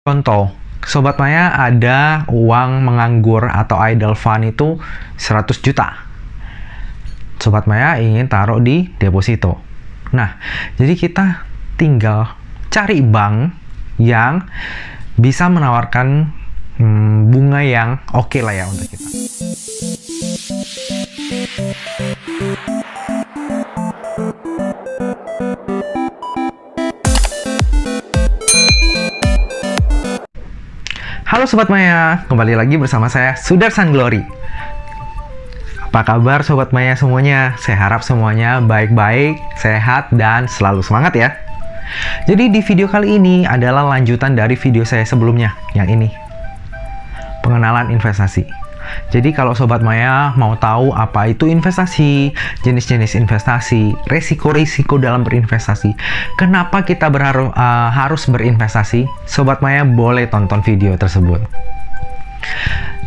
Contoh, Sobat Maya ada uang menganggur atau idle fund itu 100 juta. Sobat Maya ingin taruh di deposito. Nah, jadi kita tinggal cari bank yang bisa menawarkan bunga yang oke lah ya untuk kita. Halo Sobat Maya, kembali lagi bersama saya Sudarsan Glory. Apa kabar Sobat Maya semuanya? Saya harap semuanya baik-baik, sehat, dan selalu semangat ya. Jadi di video kali ini adalah lanjutan dari video saya sebelumnya, yang ini. Pengenalan investasi. Jadi kalau Sobat Maya mau tahu apa itu investasi, jenis-jenis investasi, resiko-risiko dalam berinvestasi, kenapa kita harus berinvestasi, Sobat Maya boleh tonton video tersebut.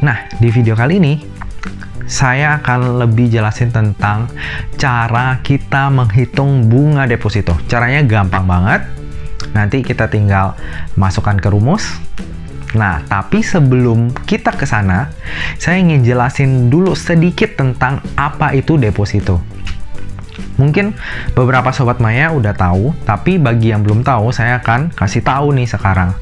Nah, di video kali ini, saya akan lebih jelasin tentang cara kita menghitung bunga deposito. Caranya gampang banget, nanti kita tinggal masukkan ke rumus. Nah, tapi sebelum kita ke sana, saya ingin jelasin dulu sedikit tentang apa itu deposito. Mungkin beberapa Sobat Maya udah tahu, tapi bagi yang belum tahu, saya akan kasih tahu nih sekarang.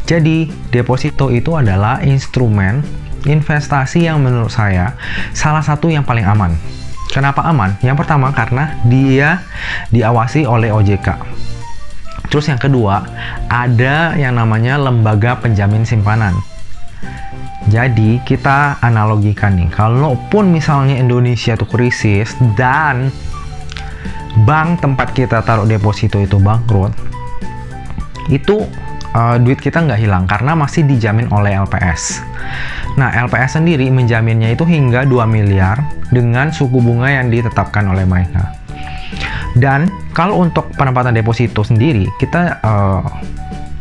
Jadi, deposito itu adalah instrumen investasi yang menurut saya salah satu yang paling aman. Kenapa aman? Yang pertama, karena dia diawasi oleh OJK. Terus yang kedua, ada yang namanya lembaga penjamin simpanan. Jadi kita analogikan nih, kalaupun misalnya Indonesia itu krisis dan bank tempat kita taruh deposito itu bangkrut, itu duit kita nggak hilang karena masih dijamin oleh LPS. Nah, LPS sendiri menjaminnya itu hingga 2 miliar dengan suku bunga yang ditetapkan oleh mereka. Dan kalau untuk penempatan deposito sendiri, kita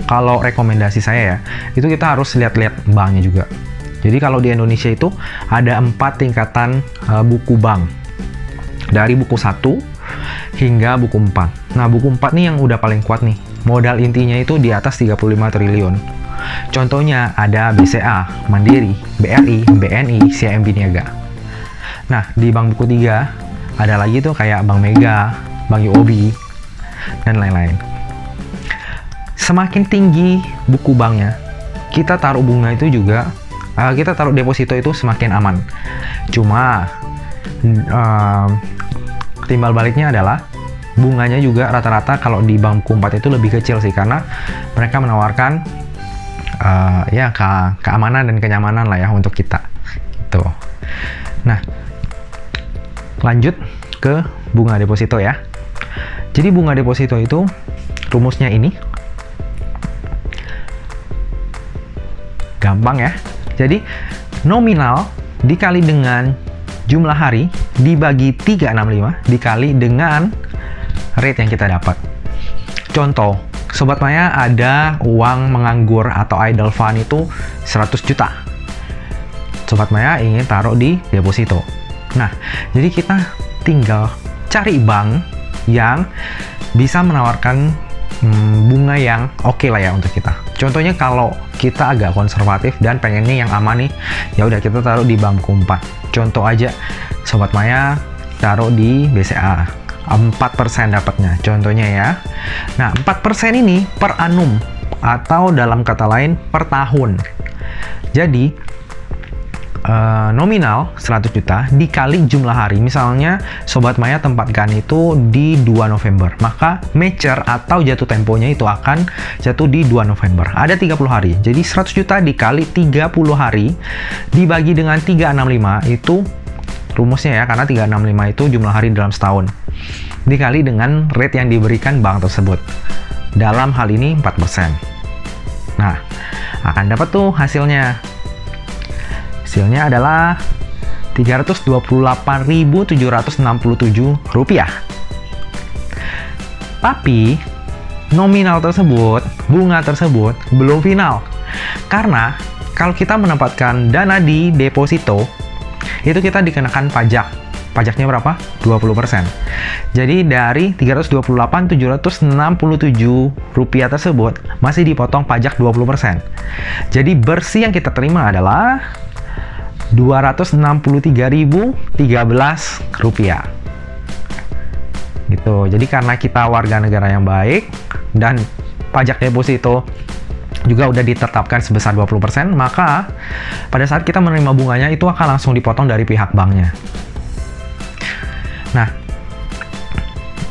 kalau rekomendasi saya ya, itu kita harus lihat-lihat banknya juga. Jadi kalau di Indonesia itu ada 4 tingkatan buku bank. Dari buku 1 hingga buku 4. Nah, buku 4 nih yang udah paling kuat nih. Modal intinya itu di atas 35 triliun. Contohnya ada BCA, Mandiri, BRI, BNI, CIMB Niaga. Nah, di bank buku 3 ada lagi tuh kayak Bank Mega, Bank UOB, dan lain-lain. Semakin tinggi buku banknya, kita taruh bunga itu juga, kita taruh deposito itu semakin aman. Cuma, timbal baliknya adalah, bunganya juga rata-rata kalau di bank buku 4 itu lebih kecil sih, karena mereka menawarkan keamanan dan kenyamanan lah ya untuk kita. Gitu. Nah, lanjut ke bunga deposito ya. Jadi bunga deposito itu rumusnya ini. Gampang ya. Jadi nominal dikali dengan jumlah hari dibagi 365 dikali dengan rate yang kita dapat. Contoh, Sobat Maya ada uang menganggur atau idle fund itu 100 juta. Sobat Maya ingin taruh di deposito. Nah, jadi kita tinggal cari bank yang bisa menawarkan bunga yang oke lah ya untuk kita. Contohnya kalau kita agak konservatif dan pengennya yang aman nih, ya udah kita taruh di bank buku 4. Contoh aja, Sobat Maya taruh di BCA, 4% dapatnya. Contohnya ya. Nah, 4% ini per annum atau dalam kata lain per tahun. Jadi nominal 100 juta dikali jumlah hari. Misalnya Sobat Maya tempatkan itu di 2 November, maka mature atau jatuh temponya itu akan jatuh di 2 November. Ada 30 hari. Jadi 100 juta dikali 30 hari dibagi dengan 365 itu rumusnya ya, karena 365 itu jumlah hari dalam setahun. Dikali dengan rate yang diberikan bank tersebut. Dalam hal ini 4%. Nah, akan dapat tuh hasilnya. Hasilnya adalah Rp328.767. Tapi nominal tersebut, bunga tersebut belum final. Karena kalau kita menempatkan dana di deposito, itu kita dikenakan pajak pajaknya berapa? 20%. Jadi dari 328.767 rupiah tersebut masih dipotong pajak 20%. Jadi bersih yang kita terima adalah 263.013 rupiah. Gitu. Jadi karena kita warga negara yang baik dan pajak deposito juga udah ditetapkan sebesar 20%, maka pada saat kita menerima bunganya itu akan langsung dipotong dari pihak banknya. Nah,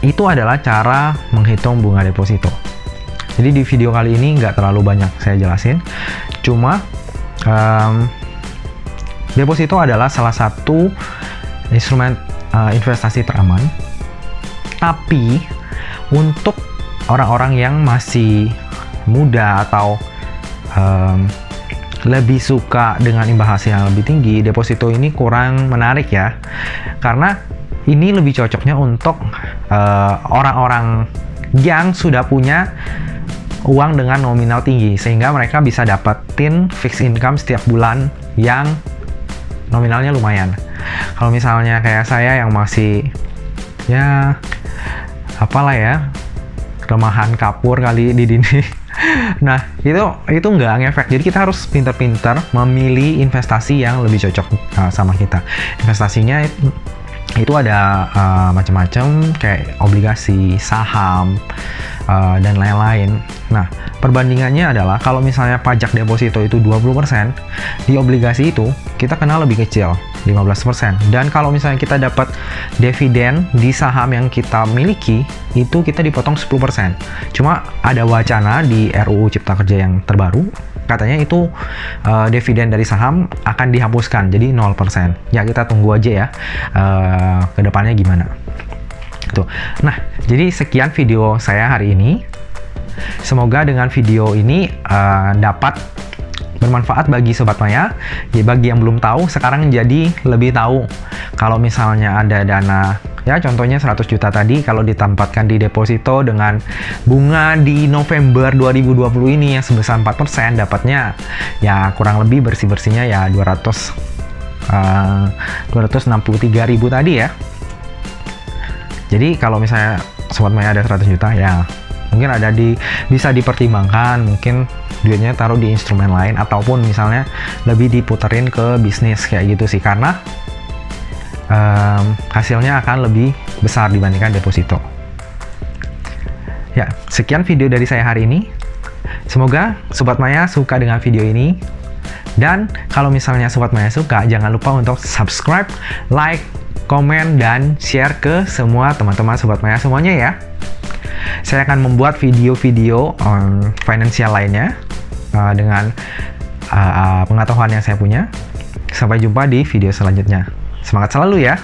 itu adalah cara menghitung bunga deposito. Jadi di video kali ini nggak terlalu banyak saya jelasin, cuma deposito adalah salah satu instrumen investasi teraman. Tapi untuk orang-orang yang masih muda atau lebih suka dengan imbal hasil yang lebih tinggi, deposito ini kurang menarik ya, karena ini lebih cocoknya untuk orang-orang yang sudah punya uang dengan nominal tinggi, sehingga mereka bisa dapetin fixed income setiap bulan yang nominalnya lumayan. Kalau misalnya kayak saya yang masih ya apalah ya, remahan kapur kali di dinding. Nah, itu nggak ngefek. Jadi kita harus pintar-pintar memilih investasi yang lebih cocok sama kita. Investasinya itu ada macam-macam kayak obligasi, saham, dan lain-lain. Nah, perbandingannya adalah kalau misalnya pajak deposito itu 20%, di obligasi itu kita kena lebih kecil, 15%. Dan kalau misalnya kita dapat dividen di saham yang kita miliki, itu kita dipotong 10%. Cuma ada wacana di RUU Cipta Kerja yang terbaru, katanya itu dividen dari saham akan dihapuskan, jadi 0%. Ya, kita tunggu aja ya ke depannya gimana. Tuh. Nah, jadi sekian video saya hari ini. Semoga dengan video ini dapat bermanfaat bagi Sobat Maya. Ya, bagi yang belum tahu, sekarang jadi lebih tahu. Kalau misalnya ada dana, ya contohnya 100 juta tadi, kalau ditempatkan di deposito dengan bunga di November 2020 ini yang sebesar 4%, dapatnya ya kurang lebih bersih-bersihnya ya 263.000 tadi ya. Jadi kalau misalnya Sobat Maya ada 100 juta ya mungkin bisa dipertimbangkan, mungkin duitnya taruh di instrumen lain ataupun misalnya lebih diputerin ke bisnis kayak gitu sih, karena hasilnya akan lebih besar dibandingkan deposito. Ya, sekian video dari saya hari ini. Semoga Sobat Maya suka dengan video ini. Dan kalau misalnya Sobat Maya suka, jangan lupa untuk subscribe, like, komen, dan share ke semua teman-teman Sobat Maya semuanya ya. Saya akan membuat video-video finansial lainnya dengan pengetahuan yang saya punya. Sampai jumpa di video selanjutnya. Semangat selalu ya!